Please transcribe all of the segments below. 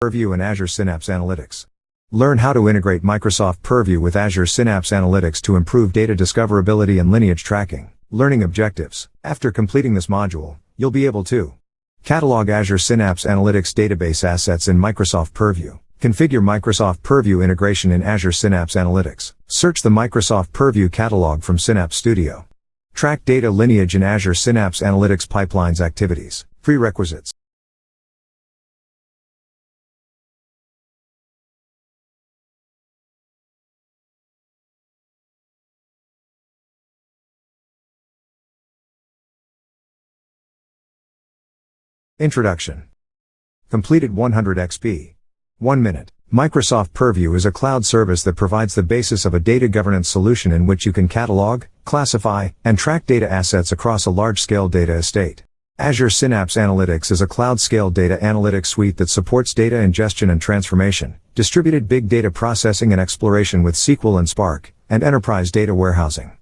Purview and Azure Synapse Analytics. Learn how to integrate Microsoft Purview with Azure Synapse Analytics to improve data discoverability and lineage tracking. Learning objectives. After completing this module, you'll be able to catalog Azure Synapse Analytics database assets in Microsoft Purview. Configure Microsoft Purview integration in Azure Synapse Analytics. Search the Microsoft Purview catalog from Synapse Studio. Track data lineage in Azure Synapse Analytics pipelines activities. Prerequisites. Introduction. Completed 100 XP. 1 minute. Microsoft Purview is a cloud service that provides the basis of a data governance solution in which you can catalog, classify, and track data assets across a large-scale data estate. Azure Synapse Analytics is a cloud-scale data analytics suite that supports data ingestion and transformation, distributed big data processing and exploration with SQL and Spark, and enterprise data warehousing.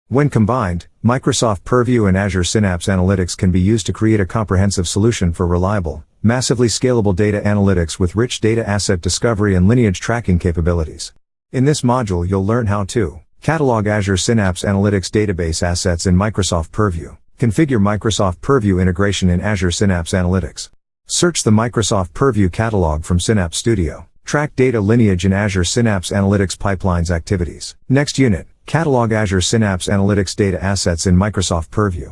When combined, Microsoft Purview and Azure Synapse Analytics can be used to create a comprehensive solution for reliable, massively scalable data analytics with rich data asset discovery and lineage tracking capabilities. In this module you'll learn how to catalog Azure Synapse Analytics database assets in Microsoft Purview. Configure Microsoft Purview integration in Azure Synapse Analytics. Search the Microsoft Purview catalog from Synapse Studio. Track data lineage in Azure Synapse Analytics pipelines activities. Next unit. Catalog Azure Synapse Analytics data assets in Microsoft Purview.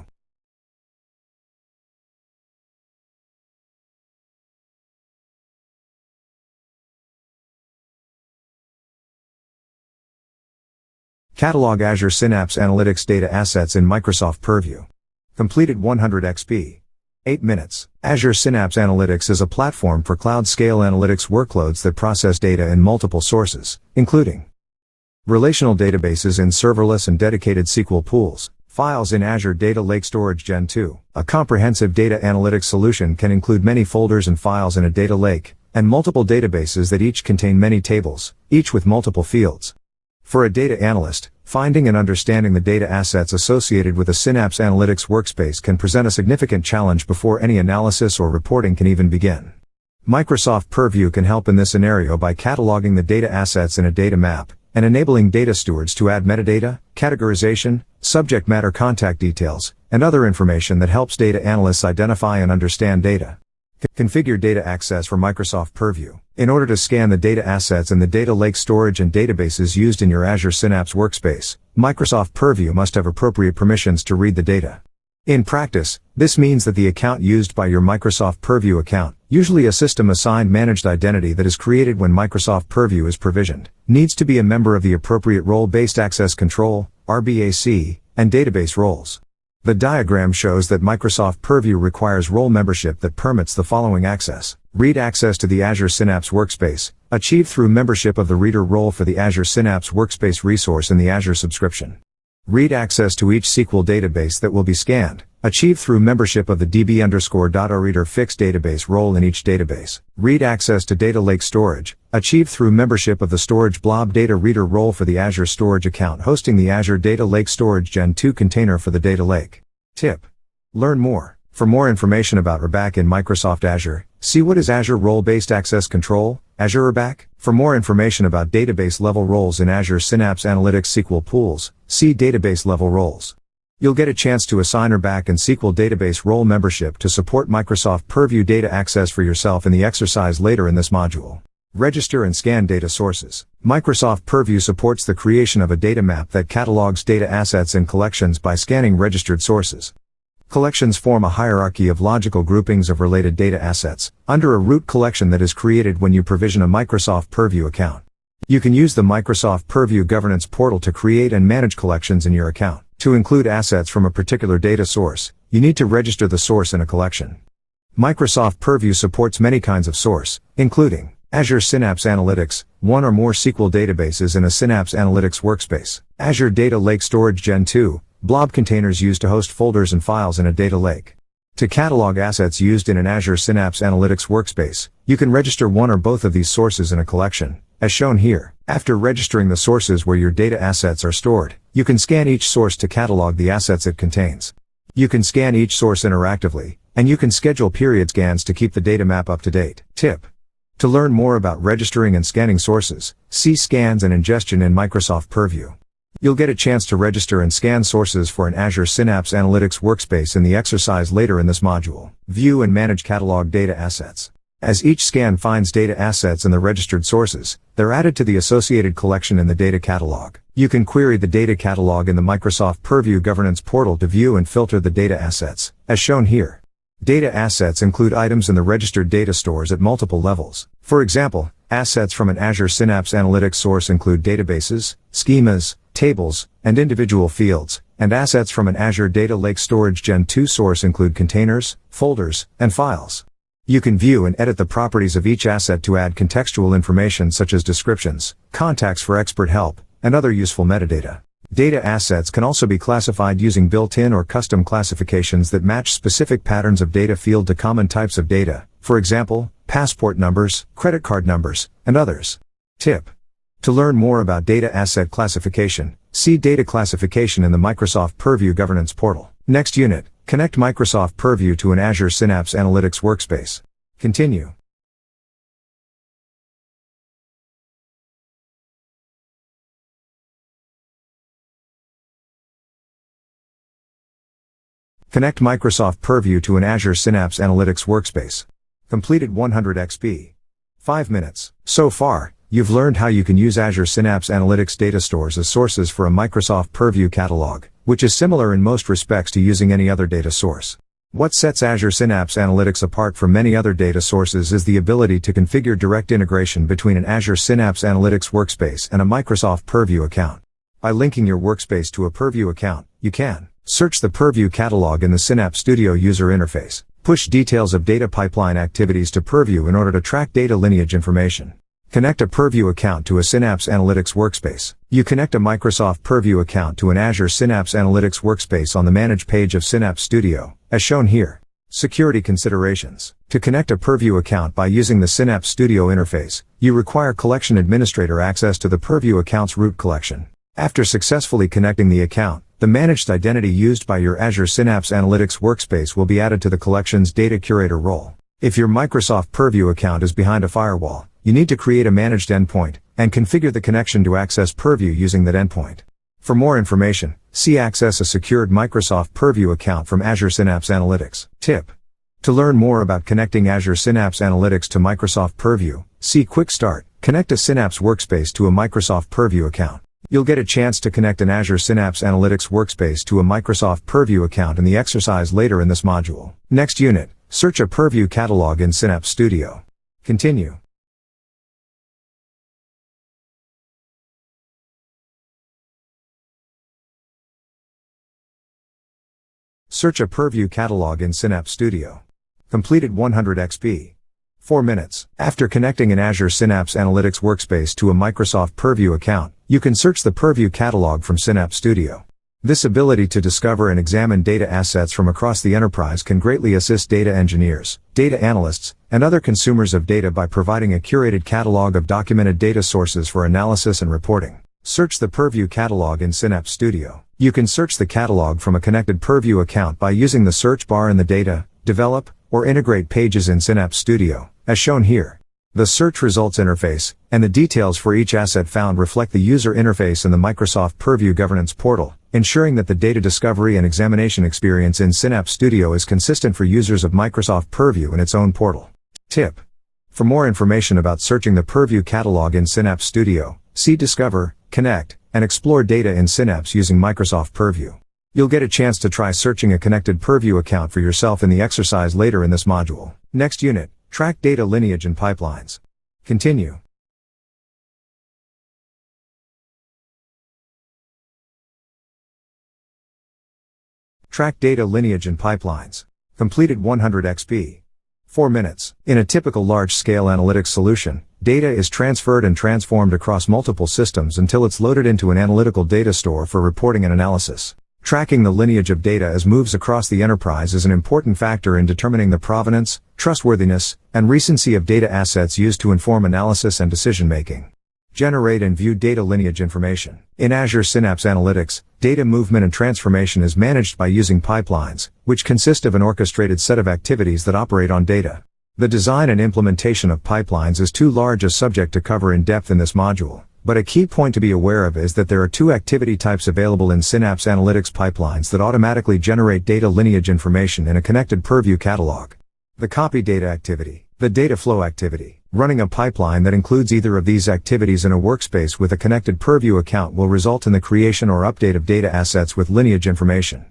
Catalog Azure Synapse Analytics data assets in Microsoft Purview. Completed 100 XP. 8 minutes. Azure Synapse Analytics is a platform for cloud-scale analytics workloads that process data in multiple sources, including relational databases in serverless and dedicated SQL pools, files in Azure Data Lake Storage Gen 2. A comprehensive data analytics solution can include many folders and files in a data lake, and multiple databases that each contain many tables, each with multiple fields. For a data analyst, finding and understanding the data assets associated with a Synapse Analytics workspace can present a significant challenge before any analysis or reporting can even begin. Microsoft Purview can help in this scenario by cataloging the data assets in a data map, and enabling data stewards to add metadata, categorization, subject matter contact details, and other information that helps data analysts identify and understand data. Configure data access for Microsoft Purview. In order to scan the data assets in the data lake storage and databases used in your Azure Synapse workspace, Microsoft Purview must have appropriate permissions to read the data. In practice, this means that the account used by your Microsoft Purview account, usually a system-assigned managed identity that is created when Microsoft Purview is provisioned, needs to be a member of the appropriate role-based access control, RBAC, and database roles. The diagram shows that Microsoft Purview requires role membership that permits the following access. Read access to the Azure Synapse Workspace, achieved through membership of the reader role for the Azure Synapse Workspace resource in the Azure subscription. Read access to each SQL database that will be scanned, achieved through membership of the DB_DataReader fixed database role in each database. Read access to Data Lake Storage, achieved through membership of the Storage Blob Data Reader role for the Azure Storage account hosting the Azure Data Lake Storage Gen 2 container for the data lake. Tip. Learn more. For more information about RBAC in Microsoft Azure, see what is Azure Role-Based Access Control, Azure RBAC. For more information about database-level roles in Azure Synapse Analytics SQL pools, see database-level roles. You'll get a chance to assign RBAC and SQL database role membership to support Microsoft Purview data access for yourself in the exercise later in this module. Register and scan data sources. Microsoft Purview supports the creation of a data map that catalogs data assets in collections by scanning registered sources. Collections form a hierarchy of logical groupings of related data assets, under a root collection that is created when you provision a Microsoft Purview account. You can use the Microsoft Purview Governance Portal to create and manage collections in your account. To include assets from a particular data source, you need to register the source in a collection. Microsoft Purview supports many kinds of source, including Azure Synapse Analytics, one or more SQL databases in a Synapse Analytics workspace, Azure Data Lake Storage Gen 2, blob containers used to host folders and files in a data lake. To catalog assets used in an Azure Synapse Analytics workspace, you can register one or both of these sources in a collection, as shown here. After registering the sources where your data assets are stored, you can scan each source to catalog the assets it contains. You can scan each source interactively, and you can schedule period scans to keep the data map up to date. Tip. To learn more about registering and scanning sources, see Scans and Ingestion in Microsoft Purview. You'll get a chance to register and scan sources for an Azure Synapse Analytics workspace in the exercise later in this module. View and manage catalog data assets. As each scan finds data assets in the registered sources, they're added to the associated collection in the data catalog. You can query the data catalog in the Microsoft Purview governance portal to view and filter the data assets, as shown here. Data assets include items in the registered data stores at multiple levels. For example, assets from an Azure Synapse Analytics source include databases, schemas, tables, and individual fields, and assets from an Azure Data Lake Storage Gen 2 source include containers, folders, and files. You can view and edit the properties of each asset to add contextual information such as descriptions, contacts for expert help, and other useful metadata. Data assets can also be classified using built-in or custom classifications that match specific patterns of data field to common types of data, for example, passport numbers, credit card numbers, and others. Tip: to learn more about data asset classification, see Data Classification in the Microsoft Purview Governance Portal. Next unit, connect Microsoft Purview to an Azure Synapse Analytics workspace. Continue. Connect Microsoft Purview to an Azure Synapse Analytics workspace. Completed 100 XP. 5 minutes. So far, you've learned how you can use Azure Synapse Analytics data stores as sources for a Microsoft Purview catalog, which is similar in most respects to using any other data source. What sets Azure Synapse Analytics apart from many other data sources is the ability to configure direct integration between an Azure Synapse Analytics workspace and a Microsoft Purview account. By linking your workspace to a Purview account, you can search the Purview catalog in the Synapse Studio user interface, push details of data pipeline activities to Purview in order to track data lineage information, connect a Purview account to a Synapse Analytics workspace. You connect a Microsoft Purview account to an Azure Synapse Analytics workspace on the Manage page of Synapse Studio, as shown here. Security considerations. To connect a Purview account by using the Synapse Studio interface, you require Collection Administrator access to the Purview account's root collection. After successfully connecting the account, the managed identity used by your Azure Synapse Analytics workspace will be added to the collection's Data Curator role. If your Microsoft Purview account is behind a firewall, you need to create a managed endpoint and configure the connection to access Purview using that endpoint. For more information, see Access a secured Microsoft Purview account from Azure Synapse Analytics. Tip: to learn more about connecting Azure Synapse Analytics to Microsoft Purview, see Quick Start. Connect a Synapse workspace to a Microsoft Purview account. You'll get a chance to connect an Azure Synapse Analytics workspace to a Microsoft Purview account in the exercise later in this module. Next unit, search a Purview catalog in Synapse Studio. Continue. Search a Purview catalog in Synapse Studio. Completed 100 XP. 4 minutes. After connecting an Azure Synapse Analytics workspace to a Microsoft Purview account, you can search the Purview catalog from Synapse Studio. This ability to discover and examine data assets from across the enterprise can greatly assist data engineers, data analysts, and other consumers of data by providing a curated catalog of documented data sources for analysis and reporting. Search the Purview catalog in Synapse Studio. You can search the catalog from a connected Purview account by using the search bar in the Data, Develop, or Integrate pages in Synapse Studio, as shown here. The search results interface, and the details for each asset found reflect the user interface in the Microsoft Purview Governance Portal, ensuring that the data discovery and examination experience in Synapse Studio is consistent for users of Microsoft Purview in its own portal. Tip: for more information about searching the Purview catalog in Synapse Studio, see Discover, Connect, and Explore data in Synapse using Microsoft Purview. You'll get a chance to try searching a connected Purview account for yourself in the exercise later in this module. Next unit, track data lineage and pipelines. Continue. Track data lineage and pipelines. Completed 100 XP. 4 minutes. In a typical large-scale analytics solution, data is transferred and transformed across multiple systems until it's loaded into an analytical data store for reporting and analysis. Tracking the lineage of data as moves across the enterprise is an important factor in determining the provenance, trustworthiness, and recency of data assets used to inform analysis and decision-making. Generate and view data lineage information. In Azure Synapse Analytics, data movement and transformation is managed by using pipelines, which consist of an orchestrated set of activities that operate on data. The design and implementation of pipelines is too large a subject to cover in depth in this module, but a key point to be aware of is that there are two activity types available in Synapse Analytics pipelines that automatically generate data lineage information in a connected Purview catalog. The copy data activity, the data flow activity. Running a pipeline that includes either of these activities in a workspace with a connected Purview account will result in the creation or update of data assets with lineage information.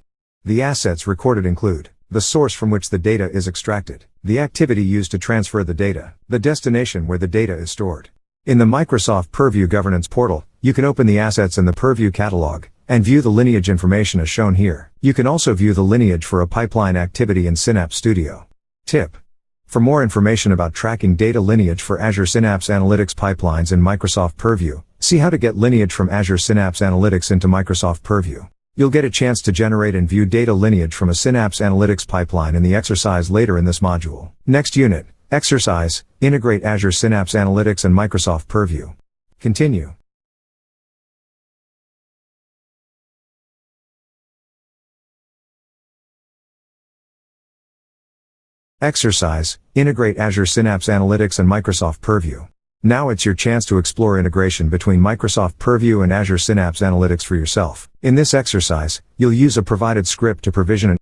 The assets recorded include the source from which the data is extracted, the activity used to transfer the data, the destination where the data is stored. In the Microsoft Purview Governance portal, you can open the assets in the Purview catalog and view the lineage information as shown here. You can also view the lineage for a pipeline activity in Synapse Studio. Tip: for more information about tracking data lineage for Azure Synapse Analytics pipelines in Microsoft Purview, see how to get lineage from Azure Synapse Analytics into Microsoft Purview. You'll get a chance to generate and view data lineage from a Synapse Analytics pipeline in the exercise later in this module. Next unit, exercise, integrate Azure Synapse Analytics and Microsoft Purview. Continue. Exercise, integrate Azure Synapse Analytics and Microsoft Purview. Now it's your chance to explore integration between Microsoft Purview and Azure Synapse Analytics for yourself. In this exercise, you'll use a provided script to provision an